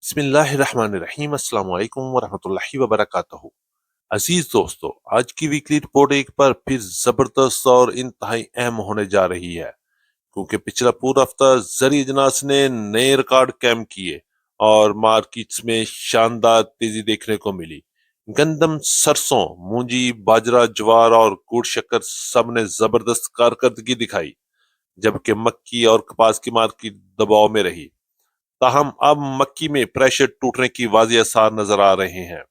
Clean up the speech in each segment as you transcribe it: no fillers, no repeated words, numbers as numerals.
बिस्मिल्लाहिर्रहमानिर्रहीम। अस्सलाम वालेकुम वरहमतुल्लाहि वबरकातुहू। अजीज दोस्तों, आज की वीकली रिपोर्ट एक बार फिर जबरदस्त और इंतहाई अहम होने जा रही है, क्योंकि पिछला पूरा हफ्ता जरी अजनास ने नए रिकॉर्ड कायम किए और मार्केट्स में शानदार तेजी देखने को मिली। गंदम, सरसों, मूंजी, बाजरा, ज्वार और गुड़ शक्कर सब ने जबरदस्त कारकर्दगी दिखाई, जबकि मक्की और कपास की मार्केट दबाव में रही। ताहम अब मक्की में प्रेशर टूटने की वाज़ेह आसार नजर आ रहे हैं।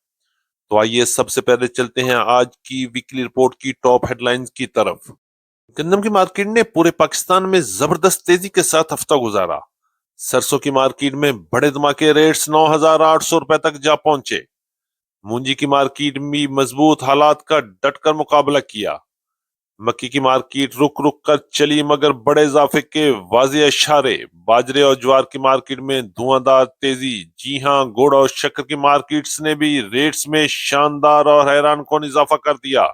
तो आइए सबसे पहले चलते हैं आज की वीकली रिपोर्ट की टॉप हेडलाइंस की तरफ। गंदम की मार्केट ने पूरे पाकिस्तान में जबरदस्त तेजी के साथ हफ्ता गुजारा। सरसों की मार्केट में बड़े धमाके रेट्स 9,800 रुपए तक जा पहुंचे। मूंजी की मार्केट में मजबूत हालात का डटकर मुकाबला किया। मक्की की मार्केट रुक रुक कर चली मगर बड़े इजाफे के वाज़ेह इशारे। बाजरे और ज्वार की मार्केट में धुआंधार तेजी। जी हां, गुड़ और शक्कर की मार्केट्स ने भी रेट्स में शानदार और हैरान कौन इजाफा कर दिया।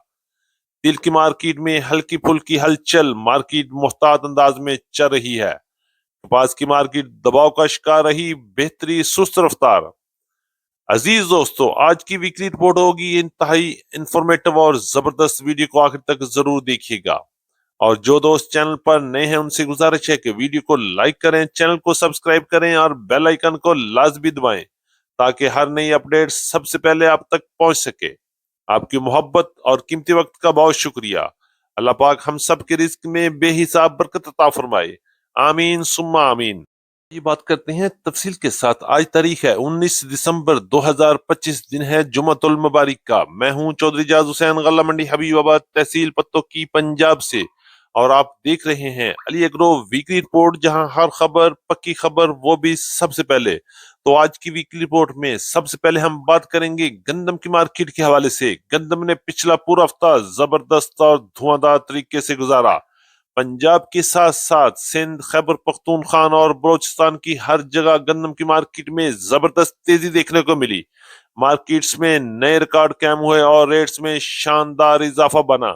तिल की मार्केट में हल्की फुल्की हलचल, मार्केट मुहतात अंदाज में चल रही है। कपास की मार्केट दबाव का शिकार रही, बेहतरी सुस्त रफ्तार। अजीज दोस्तों, आज की वीकली रिपोर्ट होगी इंतहाई इंफॉर्मेटिव और जबरदस्त। वीडियो को आखिर तक जरूर देखिएगा। और जो दोस्त चैनल पर नए हैं उनसे गुजारिश है कि वीडियो को लाइक करें, चैनल को सब्सक्राइब करें और बेल आइकन को लाजमी दबाएं, ताकि हर नई अपडेट सबसे पहले आप तक पहुंच सके। आपकी मोहब्बत और कीमती वक्त का बहुत शुक्रिया। अल्लाह पाक हम सब के रिस्क में बेहिसाब बरकत अता फरमाए। आमीन सुम्मा आमीन। ये बात करते हैं तफसील के साथ। आज तारीख है 19 दिसंबर 2025, दिन है जुमातुल मुबारक का। मैं हूं चौधरी जाज हुसैन, गल्ला मंडी हबीबाबाद, तहसील पत्तो की, पंजाब से। और आप देख रहे हैं अली एग्रो वीकली रिपोर्ट, जहां हर खबर पक्की खबर, वो भी सबसे पहले। तो आज की वीकली रिपोर्ट में सबसे पहले हम बात करेंगे गंदम की मार्केट के हवाले से। गंदम ने पिछला पूरा हफ्ता जबरदस्त और धुआंधार तरीके से गुजारा। पंजाब के साथ साथ सिंध, खैबर पख्तूनख्वान और बलोचिस्तान की हर जगह गंदम की मार्केट में जबरदस्त तेजी देखने को मिली। मार्केट्स में नए रिकॉर्ड कायम हुए और रेट्स में शानदार इजाफा बना।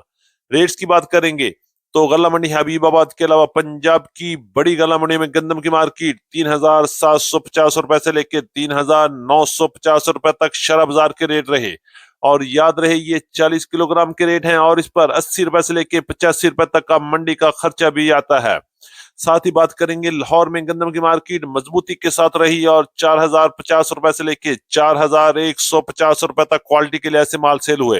रेट्स की बात करेंगे तो गल्ला मंडी हबीबाबाद के अलावा पंजाब की बड़ी गल्ला मंडी में गंदम की मार्केट 3,750 रुपए से लेकर 3,950 रुपए तक शरा बाजार के रेट रहे। और याद रहे, ये 40 किलोग्राम के रेट हैं और इस पर 80 रुपए से लेके 85 रुपए तक का मंडी का खर्चा भी आता है। साथ ही बात करेंगे लाहौर में गंदम की मार्केट मजबूती के साथ रही और 4,050 रुपए से लेके 4,150 रुपए तक क्वालिटी के लिहाज से माल सेल हुए।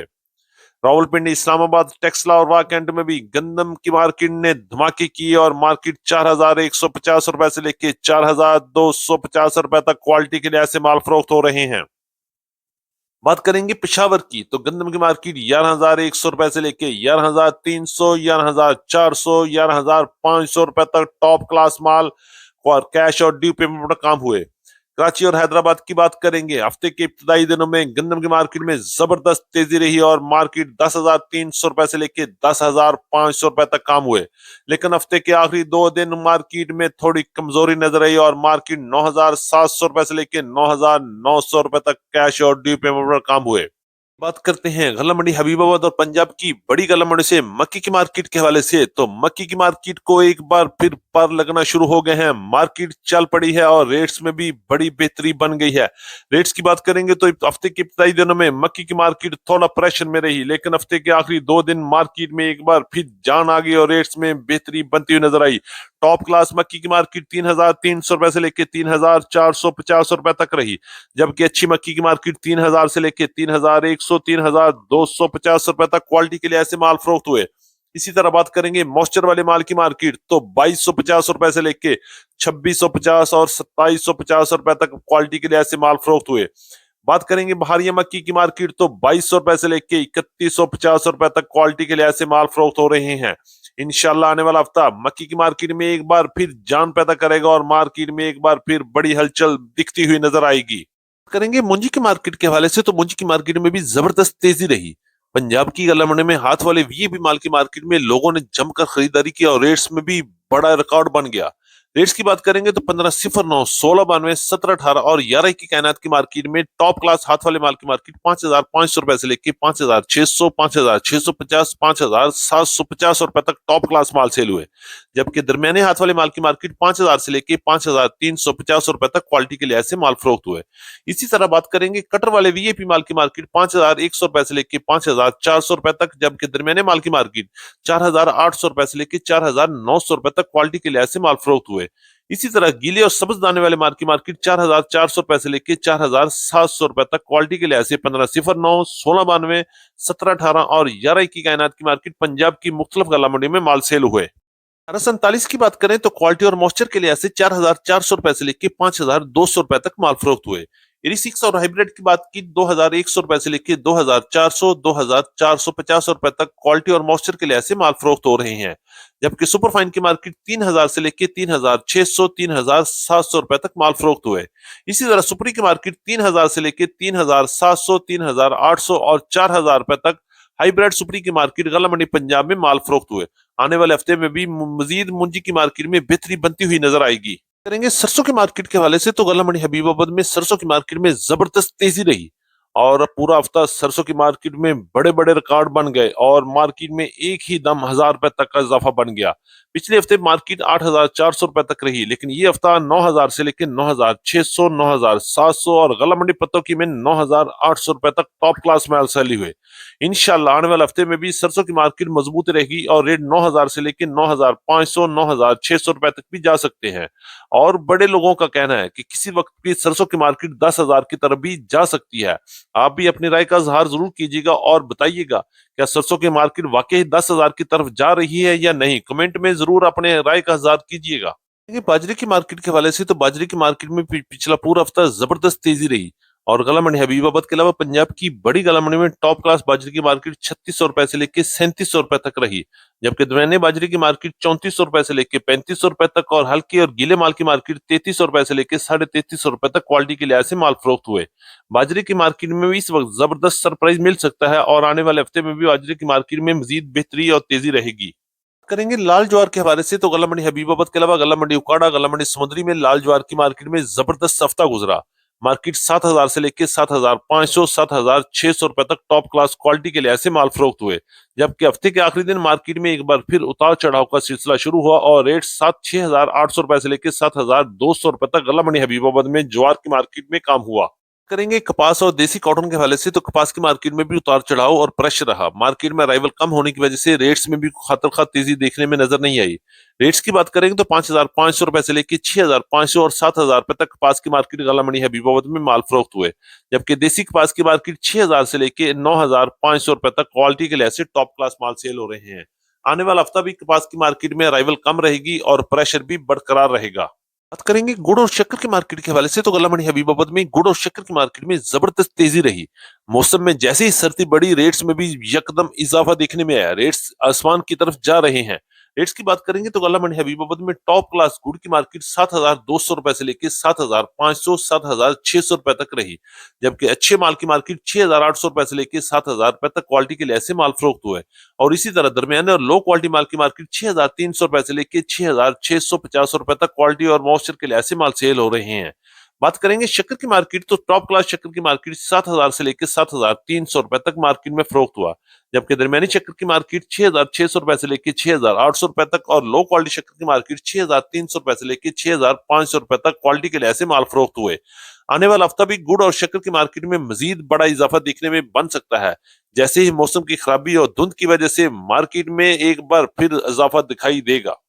रावलपिंडी, इस्लामाबाद, टेक्सला और वाकंड में भी गंदम की मार्केट ने धमाके किए और मार्केट 4,150 रुपए से लेके 4,250 रुपए तक क्वालिटी के लिहाज से माल फरोख्त हो रहे हैं। बात करेंगे पेशावर की तो गंदम की मार्केट 11,100 रुपए से लेके 11,300, 11,400, 11,500 रुपए तक टॉप क्लास माल और कैश और ड्यू पेमेंट पर काम हुए। कराची और हैदराबाद की बात करेंगे। हफ्ते के इब्तदाई दिनों में गंदम की मार्केट में जबरदस्त तेजी रही और मार्केट 10,300 रुपए से लेके 10,500 रुपए तक काम हुए। लेकिन हफ्ते के आखिरी 2 दिन मार्केट में थोड़ी कमजोरी नजर आई और मार्केट 9,700 रुपए से लेके 9,900 रुपए तक कैश और ड्यू पेमेंट पर काम हुए। बात करते हैं गल्ला मंडी हबीबाबाद और पंजाब की बड़ी गल्ला मंडी से मक्की की मार्केट के हवाले से। तो मक्की की मार्केट को एक बार फिर पर लगना शुरू हो गए हैं। मार्केट चल पड़ी है और रेट्स में भी बड़ी बेहतरी बन गई है। रेट्स की बात करेंगे तो हफ्ते के इब्तदाई दिनों में मक्की की मार्केट थोड़ा प्रेशर में रही, लेकिन हफ्ते के आखिरी 2 दिन मार्केट में एक बार फिर जान आ गई और रेट्स में बेहतरी बनती हुई नजर आई। टॉप क्लास मक्की की मार्केट 3,300 रुपए से लेकर 3,450 रुपए तक रही, जबकि अच्छी मक्की की मार्केट 3,000 से लेकर 3,100, 3,250 रुपए तक क्वालिटी के लिहाज से माल फरोख्त हुए। इसी तरह बात करेंगे मॉइस्चर वाले माल की मार्केट तो 2,250 रुपए से लेके 2,650 और 2,750 रुपए तक क्वालिटी के लिहाज से माल फरोख्त हुए। बात करेंगे बहारिया मक्की की मार्केट तो 2,200 रुपए से लेके 3,150 रुपए तक क्वालिटी के लिहाज से माल फरोख्त हो रहे हैं। इंशाल्लाह आने वाला हफ्ता मक्की की मार्केट में एक बार फिर जान पैदा करेगा और मार्केट में एक बार फिर बड़ी हलचल दिखती हुई नजर आएगी। करेंगे मुंजी की मार्केट के हवाले से तो मुंजी की मार्केट में भी जबरदस्त तेजी रही। पंजाब की गल्ला मंडी में हाथ वाले वीआईपी माल की मार्केट में लोगों ने जमकर खरीदारी की और रेट्स में भी बड़ा रिकॉर्ड बन गया। रेट्स की बात करेंगे तो 1509, 1692, 1718 और 11 की कायनात की मार्केट में टॉप क्लास हाथ वाले माल की मार्केट 5,500 रुपए से लेकर 5,600, 5,650, 5,750 रुपए तक टॉप क्लास माल सेल हुए, जबकि दरमियाने हाथ वाले माल की मार्केट 5,000 से लेके 5,350 रुपए तक क्वालिटी के लिहाज से माल फरोख्त हुए। इसी तरह बात करेंगे कटर वाले वीएपी माल की मार्केट 5,100 रुपए से लेके 5,400 रुपए तक, जबकि दरमियाने माल की मार्केट 4,800 रुपए से लेके 4,900 रुपए तक क्वालिटी के लिहाज से माल फरोख्त हुए। इसी तरह गीले और सब्ज दाने वाले माल की मार्केट 4,400 रुपए से लेके 4,700 रुपए तक क्वालिटी के लिहाज से 1509, 1692, 1718 और 11 कायनात की मार्केट पंजाब की मुख्तलिफ गला मंडी में माल सेल हुए। 1847 की बात करें तो क्वालिटी और मॉइस्चर के लिहाज से 4,400 रुपए से लेके 5,200 रुपए तक माल फरोख्त हुए। इरिसिक्स और हाइब्रिड की बात की 2,100 रुपए से लेके 2,400, 2,450 रुपए तक क्वालिटी और मॉइस्चर के लिहाज से माल फरोख्त हो रहे हैं। जबकि सुपरफाइन की मार्केट 3,000 से लेके 3,600, 3,700 रुपए तक माल फरोख्त हुए। इसी तरह सुपरी की मार्केट 3,000 से लेके 3,700, 3,800 और 4,000 रुपए तक हाईब्रिड सुपरी की मार्केट गला मंडी पंजाब में माल फरोख्त हुए। आने वाले हफ्ते में भी मजीद मुंजी की मार्केट में बेहतरी बनती हुई नजर आएगी। करेंगे सरसों की मार्केट के हवाले से तो गला मंडी हबीबाबाद में सरसों की मार्केट में जबरदस्त तेजी रही और पूरा हफ्ता सरसों की मार्केट में बड़े बड़े रिकॉर्ड बन गए और मार्केट में एक ही दम 1,000 रुपए तक का इजाफा बन गया। पिछले हफ्ते मार्केट 8,400 रुपए तक रही, लेकिन ये हफ्ता 9,000 से लेकर 9,600, 9,700 और गला मंडी पत्तों की में 9,800 रुपए तक टॉप क्लास माल सेल हुए। इंशाल्लाह आने वाले हफ्ते में भी सरसों की मार्केट मजबूत रहेगी और रेट 9,000 से लेकर 9,500, 9,600 रुपए तक भी जा सकते हैं। और बड़े लोगों का कहना है कि किसी वक्त भी सरसों की मार्केट 10,000 की तरफ भी जा सकती है। आप भी अपनी राय का इजहार जरूर कीजिएगा और बताइएगा क्या सरसों की मार्केट वाकई 10,000 की तरफ जा रही है या नहीं। कमेंट में जरूर अपने राय का इजहार कीजिएगा। बाजरे की मार्केट के हवाले से तो बाजरे की मार्केट में पिछला पूरा हफ्ता जबरदस्त तेजी रही और गला मंडी हबीबाबाद के अलावा पंजाब की बड़ी गला मंडी में टॉप क्लास बाजरे की मार्केट 3,600 रुपए से लेकर 3,700 रुपए तक रही, जबकि दरमियाने बाजरे की मार्केट 3,400 रुपए से लेकर 3,500 रुपए तक और हल्के और गीले माल की मार्केट 3,300 रुपए से लेकर 3,550 रुपए तक क्वालिटी के लिहाज से माल फरोख्त हुए। बाजरे की मार्केट में भी इस वक्त जबरदस्त सरप्राइज मिल सकता है और आने वाले हफ्ते में भी बाजरे की मार्केट में मजीद बेहतरी और तेजी रहेगी। करेंगे लाल ज्वार के हवाले से तो गला मंडी हबीबाबाद के अलावा गला मंडी उकाड़ा, गला मंडी समुद्री में लाल ज्वार की मार्केट में जबरदस्त हफ्ता गुजरा। मार्केट 7,000 से लेकर 7,500, 7,600 रुपए तक टॉप क्लास क्वालिटी के लिहाज से माल फरोख्त हुए, जबकि हफ्ते के आखिरी दिन मार्केट में एक बार फिर उतार चढ़ाव का सिलसिला शुरू हुआ और रेट 6,800 रुपए से लेकर 7,200 रुपए तक गला मंडी हबीबाबाद में ज्वार की मार्केट में काम हुआ। करेंगे कपास और देसी कॉटन के हवाले से तो कपास की मार्केट में भी उतार चढ़ाव और प्रेशर रहा। मार्केट में अराइवल कम होने की वजह से रेट्स में भी खातर खा तेजी देखने में नजर नहीं आई। रेट्स की बात करेंगे तो 5,500 रुपए से लेकर 6,500 और 7,000 रुपए तक कपास की मार्केट गला मंडी हबीबाबाद में माल फरोख्त हुए, जबकि देसी कपास की मार्केट 6,000 से लेकर 9,500 रुपए तक क्वालिटी के लिहाज से टॉप क्लास माल सेल हो रहे हैं। आने वाला हफ्ता भी कपास की मार्केट में अराइवल कम रहेगी और प्रेशर भी बरकरार रहेगा। बात करेंगे गुड़ और शक्कर की मार्केट के हवाले से तो गला मंडी हबीबाबाद में गुड़ और शक्कर की मार्केट में जबरदस्त तेजी रही। मौसम में जैसे ही सर्दी बढ़ी रेट्स में भी यकदम इजाफा देखने में आया, रेट्स आसमान की तरफ जा रहे हैं। रेट्स की बात करेंगे तो गला मंडी हबीबाबाद में टॉप क्लास गुड़ की मार्केट 7,200 रुपए से लेकर 7,500, 7,600 रुपए तक रही, जबकि अच्छे माल की मार्केट 6,800 रुपए से लेकर 7,000 रुपए तक क्वालिटी के लिहाज से माल फरोख्त हुए। और इसी तरह दरमियाने और लो क्वालिटी माल की मार्केट 6,300 रुपए से लेकर 6,650 रुपए तक क्वालिटी और मॉइस्चर के लिहाज से माल सेल हो रहे हैं। बात करेंगे शक्कर की मार्केट तो टॉप क्लास शक्कर की मार्केट 7,000 से लेकर 7,300 रुपए तक मार्केट में फरोख्त हुआ, जबकि दरमियानी शक्कर की मार्केट 6,600 रुपए से लेकर 6,800 रुपए तक और लो क्वालिटी शक्कर की मार्केट 6,300 रुपए से लेकर 6,500 रुपए तक क्वालिटी के लिहाज से माल फरोख्त हुए। आने वाला हफ्ता भी गुड़ और शक्कर की मार्केट में मजीद बड़ा इजाफा देखने में बन सकता है, जैसे ही मौसम की खराबी और धुंध की वजह से मार्केट में एक बार फिर इजाफा दिखाई देगा।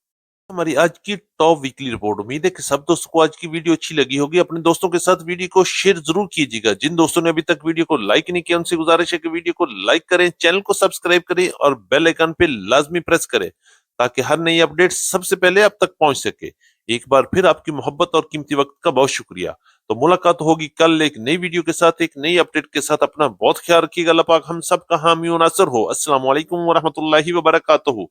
हमारी आज की टॉप वीकली रिपोर्ट। उम्मीद है कि सब दोस्तों को आज की वीडियो अच्छी लगी होगी। अपने दोस्तों के साथ वीडियो को शेयर जरूर कीजिएगा। जिन दोस्तों ने अभी तक वीडियो को लाइक नहीं किया उनसे गुजारिश है कि वीडियो को लाइक करें, चैनल को सब्सक्राइब करें और बेल आइकन पे लाजमी प्रेस करें ताकि हर नई अपडेट सबसे पहले आप तक पहुंच सके। एक बार फिर आपकी मोहब्बत और कीमती वक्त का बहुत शुक्रिया। तो मुलाकात होगी कल एक नई वीडियो के साथ, एक नई अपडेट के साथ। अपना बहुत ख्याल रखिएगा। अल्लाह पाक हम सब का हामी और नासर हो। अस्सलाम वालेकुम व रहमतुल्लाहि व बरकातहू।